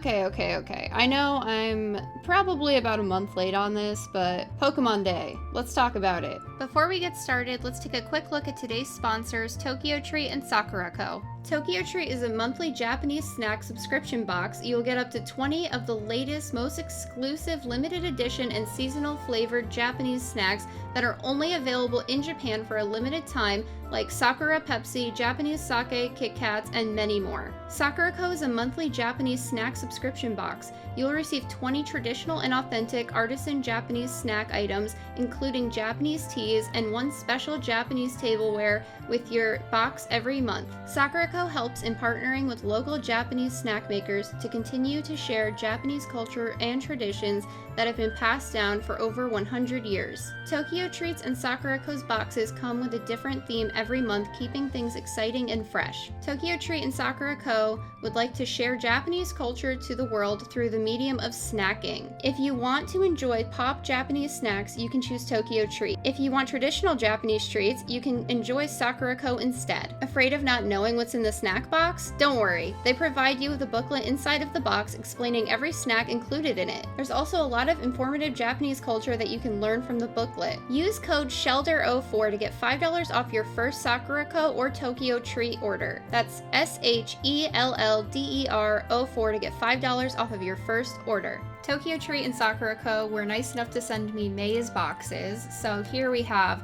Okay. I know I'm probably about a month late on this, but Pokemon Day. Let's talk about it. Before we get started, let's take a quick look at today's sponsors, Tokyo Treat and Sakura Co. Tokyo Treat is a monthly Japanese snack subscription box. You'll get up to 20 of the latest, most exclusive, limited edition, and seasonal flavored Japanese snacks that are only available in Japan for a limited time, like Sakura Pepsi, Japanese sake, Kit Kats, and many more. Sakura Co. is a monthly Japanese snack subscription box. You'll receive 20 traditional and authentic artisan Japanese snack items, including Japanese teas and one special Japanese tableware with your box every month. Sakura Co. helps in partnering with local Japanese snack makers to continue to share Japanese culture and traditions that have been passed down for over 100 years. Tokyo Treats and Sakura Co.'s boxes come with a different theme every month, keeping things exciting and fresh. Tokyo Treat and Sakura Co. would like to share Japanese culture to the world through the medium of snacking. If you want to enjoy pop Japanese snacks, you can choose Tokyo Treat. If you want traditional Japanese treats, you can enjoy Sakura Co. instead. Afraid of not knowing what's in the snack box? Don't worry. They provide you with a booklet inside of the box explaining every snack included in it. There's also a lot of informative Japanese culture that you can learn from the booklet. Use code Shellder04 to get $5 off your first Sakura Co. or Tokyo Treat order. That's SHELLDER04 to get $5 off of your first order. Tokyo Treat and Sakura Co. were nice enough to send me May's boxes. So here we have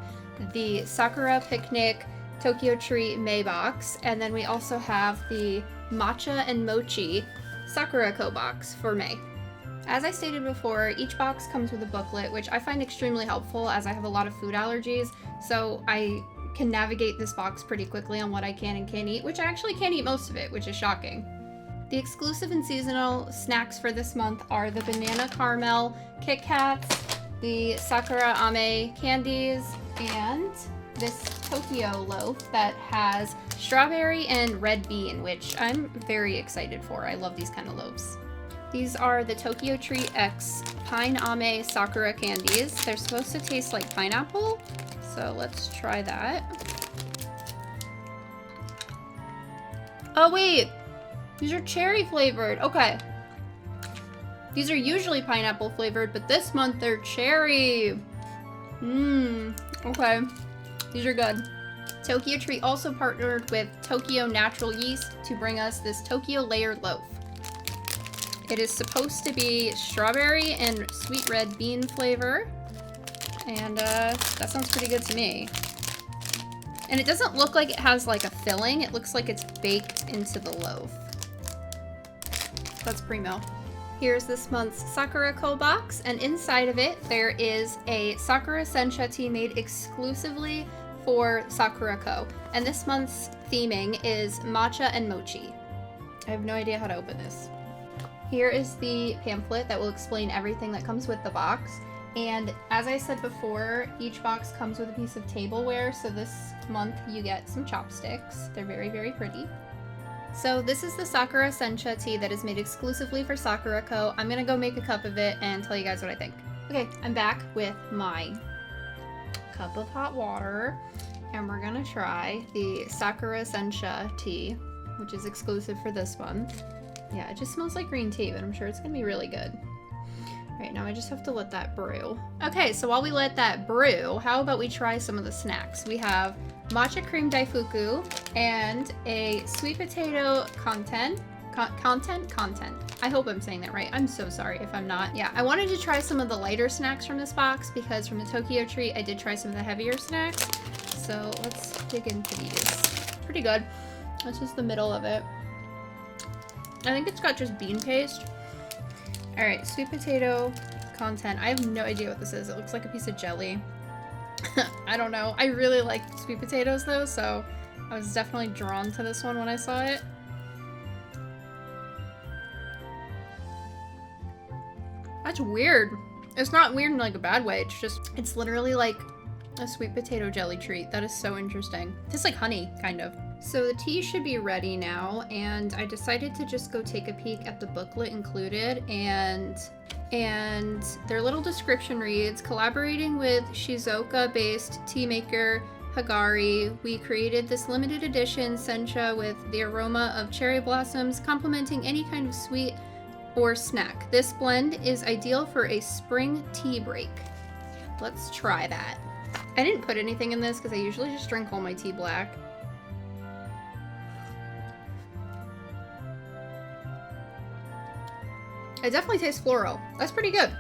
the Sakura Picnic Tokyo Treat May box, and then we also have the Matcha and Mochi Sakura Co. box for May. As I stated before, each box comes with a booklet, which I find extremely helpful as I have a lot of food allergies, so I can navigate this box pretty quickly on what I can and can't eat, which I actually can't eat most of it, which is shocking. The exclusive and seasonal snacks for this month are the banana caramel Kit Kats, the Sakura Ame candies, and this Tokyo loaf that has strawberry and red bean, which I'm very excited for. I love these kind of loaves. These are the Tokyo Treat X Pine Ame Sakura candies. They're supposed to taste like pineapple, so let's try that. Oh wait, these are cherry flavored. Okay. These are usually pineapple flavored, but this month they're cherry. Okay. These are good. Tokyo Treat also partnered with Tokyo Natural Yeast to bring us this Tokyo Layered Loaf. It is supposed to be strawberry and sweet red bean flavor, and that sounds pretty good to me. And it doesn't look like it has like a filling, it looks like it's baked into the loaf. That's primo. Here's this month's Sakura Co. box, and inside of it there is a Sakura Sencha tea made exclusively for Sakura Co. And this month's theming is matcha and mochi. I have no idea how to open this. Here is the pamphlet that will explain everything that comes with the box. And as I said before, each box comes with a piece of tableware, so this month you get some chopsticks. They're very, very pretty. So this is the Sakura Sencha tea that is made exclusively for Sakura Co. I'm gonna go make a cup of it and tell you guys what I think. Okay, I'm back with my cup of hot water, and we're gonna try the Sakura Sencha tea, which is exclusive for this month. Yeah, it just smells like green tea, but I'm sure it's gonna be really good. All right, now I just have to let that brew. Okay, so while we let that brew, how about we try some of the snacks? We have matcha cream daifuku and a sweet potato content. I hope I'm saying that right. I'm so sorry if I'm not. Yeah, I wanted to try some of the lighter snacks from this box because from the Tokyo Treat, I did try some of the heavier snacks. So let's dig into these. Pretty good. That's just the middle of it. I think it's got just bean paste. All right, sweet potato content. I have no idea what this is. It looks like a piece of jelly. I don't know. I really like sweet potatoes though, so I was definitely drawn to this one when I saw it. That's weird. It's not weird in like a bad way. It's literally like a sweet potato jelly treat. That is so interesting. Tastes like honey, kind of. So the tea should be ready now, and I decided to just go take a peek at the booklet included, and their little description reads, collaborating with Shizuoka-based tea maker Hagari, we created this limited edition sencha with the aroma of cherry blossoms, complementing any kind of sweet or snack. This blend is ideal for a spring tea break. Let's try that. I didn't put anything in this because I usually just drink all my tea black. It definitely tastes floral. That's pretty good.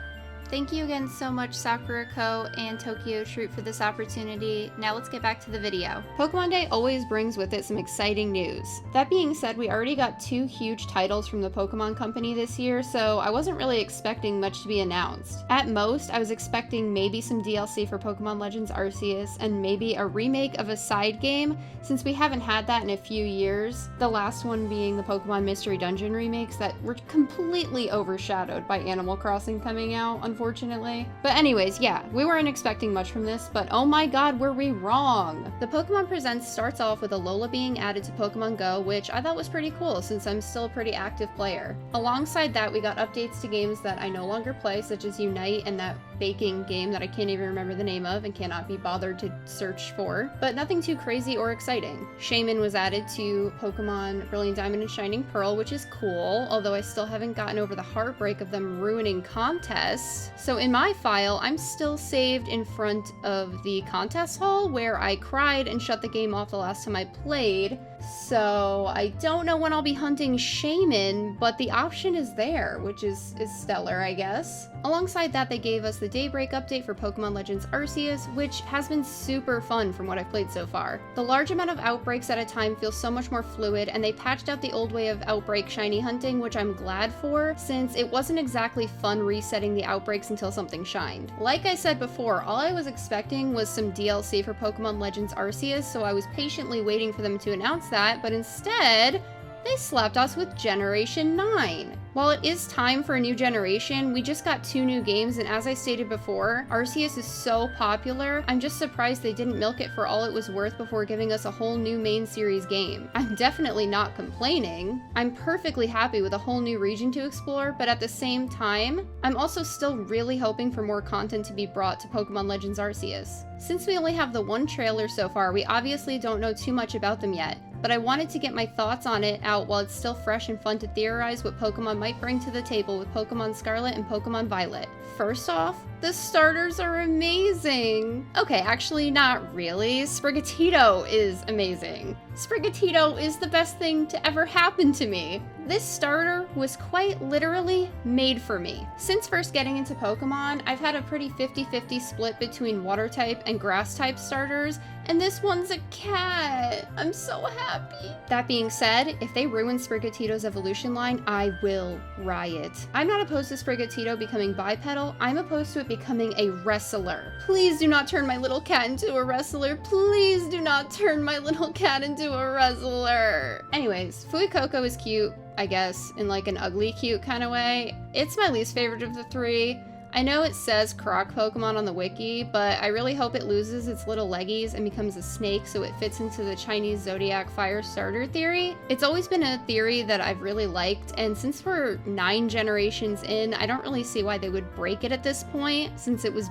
Thank you again so much, Sakurako and Tokyo Troop, for this opportunity. Now let's get back to the video. Pokemon Day always brings with it some exciting news. That being said, we already got 2 huge titles from the Pokemon Company this year, so I wasn't really expecting much to be announced. At most, I was expecting maybe some DLC for Pokemon Legends Arceus and maybe a remake of a side game, since we haven't had that in a few years. The last one being the Pokemon Mystery Dungeon remakes that were completely overshadowed by Animal Crossing coming out, unfortunately. But anyways, yeah, we weren't expecting much from this, but oh my god, were we wrong! The Pokemon Presents starts off with Alola being added to Pokemon Go, which I thought was pretty cool since I'm still a pretty active player. Alongside that, we got updates to games that I no longer play, such as Unite and that baking game that I can't even remember the name of and cannot be bothered to search for, but nothing too crazy or exciting. Shaman was added to Pokemon Brilliant Diamond and Shining Pearl, which is cool, although I still haven't gotten over the heartbreak of them ruining contests. So in my file, I'm still saved in front of the contest hall where I cried and shut the game off the last time I played. So I don't know when I'll be hunting Shaman, but the option is there, which is stellar, I guess. Alongside that, they gave us the Daybreak update for Pokemon Legends Arceus, which has been super fun from what I've played so far. The large amount of outbreaks at a time feels so much more fluid, and they patched out the old way of outbreak shiny hunting, which I'm glad for, since it wasn't exactly fun resetting the outbreaks until something shined. Like I said before, all I was expecting was some DLC for Pokemon Legends Arceus, so I was patiently waiting for them to announce that, but instead, they slapped us with Generation 9. While it is time for a new generation, we just got 2 new games, and as I stated before, Arceus is so popular, I'm just surprised they didn't milk it for all it was worth before giving us a whole new main series game. I'm definitely not complaining. I'm perfectly happy with a whole new region to explore, but at the same time, I'm also still really hoping for more content to be brought to Pokemon Legends Arceus. Since we only have the 1 trailer so far, we obviously don't know too much about them yet, but I wanted to get my thoughts on it out while it's still fresh and fun to theorize what Pokemon might bring to the table with Pokemon Scarlet and Pokemon Violet. First off, the starters are amazing! Okay, actually not really. Sprigatito is amazing. Sprigatito is the best thing to ever happen to me. This starter was quite literally made for me. Since first getting into Pokemon, I've had a pretty 50-50 split between water type and grass type starters, and this one's a cat. I'm so happy. That being said, if they ruin Sprigatito's evolution line, I will riot. I'm not opposed to Sprigatito becoming bipedal, I'm opposed to it becoming a wrestler. Please do not turn my little cat into a wrestler. Please do not turn my little cat into a wrestler. Anyways, Fuecoco is cute, I guess, in like an ugly cute kind of way. It's my least favorite of the 3. I know it says Croc Pokemon on the wiki, but I really hope it loses its little leggies and becomes a snake so it fits into the Chinese Zodiac Fire starter theory. It's always been a theory that I've really liked, and since we're 9 generations in, I don't really see why they would break it at this point, since it was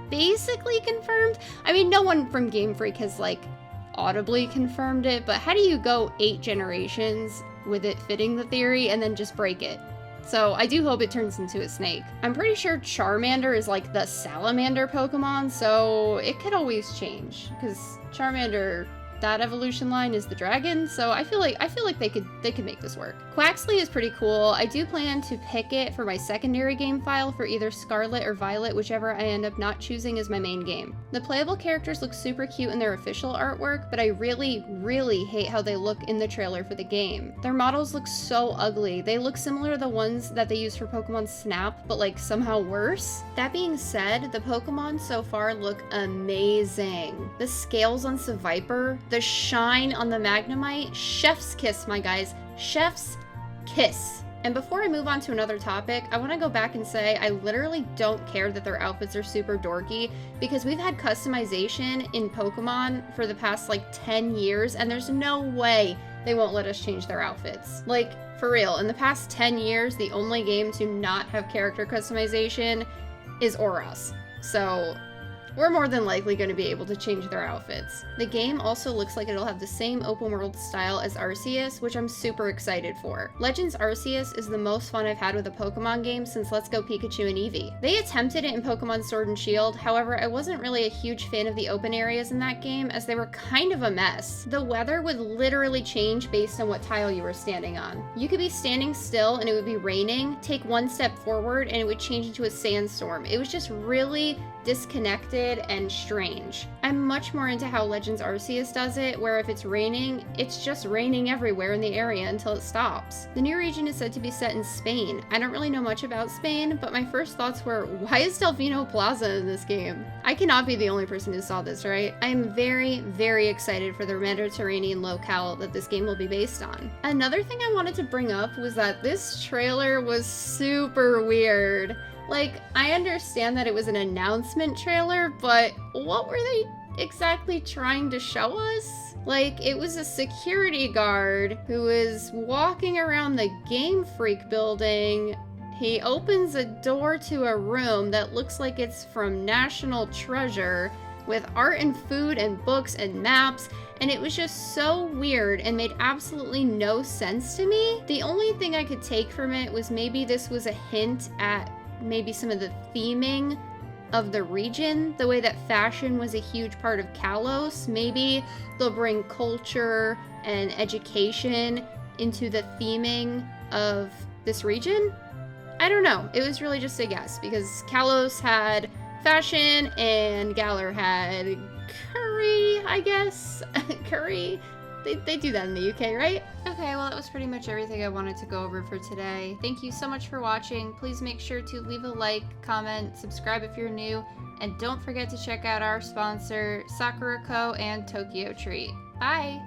basically confirmed. I mean, no one from Game Freak has like audibly confirmed it, but how do you go 8 generations with it fitting the theory and then just break it? So I do hope it turns into a snake. I'm pretty sure Charmander is like the salamander Pokemon, so it could always change, because Charmander, that evolution line is the dragon, so I feel like they could make this work. Quaxley is pretty cool. I do plan to pick it for my secondary game file for either Scarlet or Violet, whichever I end up not choosing as my main game. The playable characters look super cute in their official artwork, but I really, really hate how they look in the trailer for the game. Their models look so ugly. They look similar to the ones that they use for Pokemon Snap, but like somehow worse. That being said, the Pokemon so far look amazing. The scales on Seviper, the shine on the Magnemite, chef's kiss, my guys, chef's kiss. And before I move on to another topic, I want to go back and say I literally don't care that their outfits are super dorky, because we've had customization in Pokemon for the past like 10 years, and there's no way they won't let us change their outfits. Like, for real, in the past 10 years, the only game to not have character customization is Oros. So we're more than likely going to be able to change their outfits. The game also looks like it'll have the same open world style as Arceus, which I'm super excited for. Legends Arceus is the most fun I've had with a Pokemon game since Let's Go Pikachu and Eevee. They attempted it in Pokemon Sword and Shield, however, I wasn't really a huge fan of the open areas in that game as they were kind of a mess. The weather would literally change based on what tile you were standing on. You could be standing still and it would be raining, take one step forward and it would change into a sandstorm. It was just really disconnected and strange. I'm much more into how Legends Arceus does it, where if it's raining, it's just raining everywhere in the area until it stops. The new region is said to be set in Spain. I don't really know much about Spain, but my first thoughts were, why is Delfino Plaza in this game? I cannot be the only person who saw this, right? I'm very, very excited for the Mediterranean locale that this game will be based on. Another thing I wanted to bring up was that this trailer was super weird. Like, I understand that it was an announcement trailer, but what were they exactly trying to show us? Like, it was a security guard who was walking around the Game Freak building. He opens a door to a room that looks like it's from National Treasure with art and food and books and maps, and it was just so weird and made absolutely no sense to me. The only thing I could take from it was maybe this was a hint at maybe some of the theming of the region, the way that fashion was a huge part of Kalos. Maybe they'll bring culture and education into the theming of this region. I don't know. It was really just a guess because Kalos had fashion and Galar had curry, I guess. Curry. They do that in the UK, right? Okay, well that was pretty much everything I wanted to go over for today. Thank you so much for watching. Please make sure to leave a like, comment, subscribe if you're new, and don't forget to check out our sponsor, Sakura Co. and Tokyo Treat. Bye!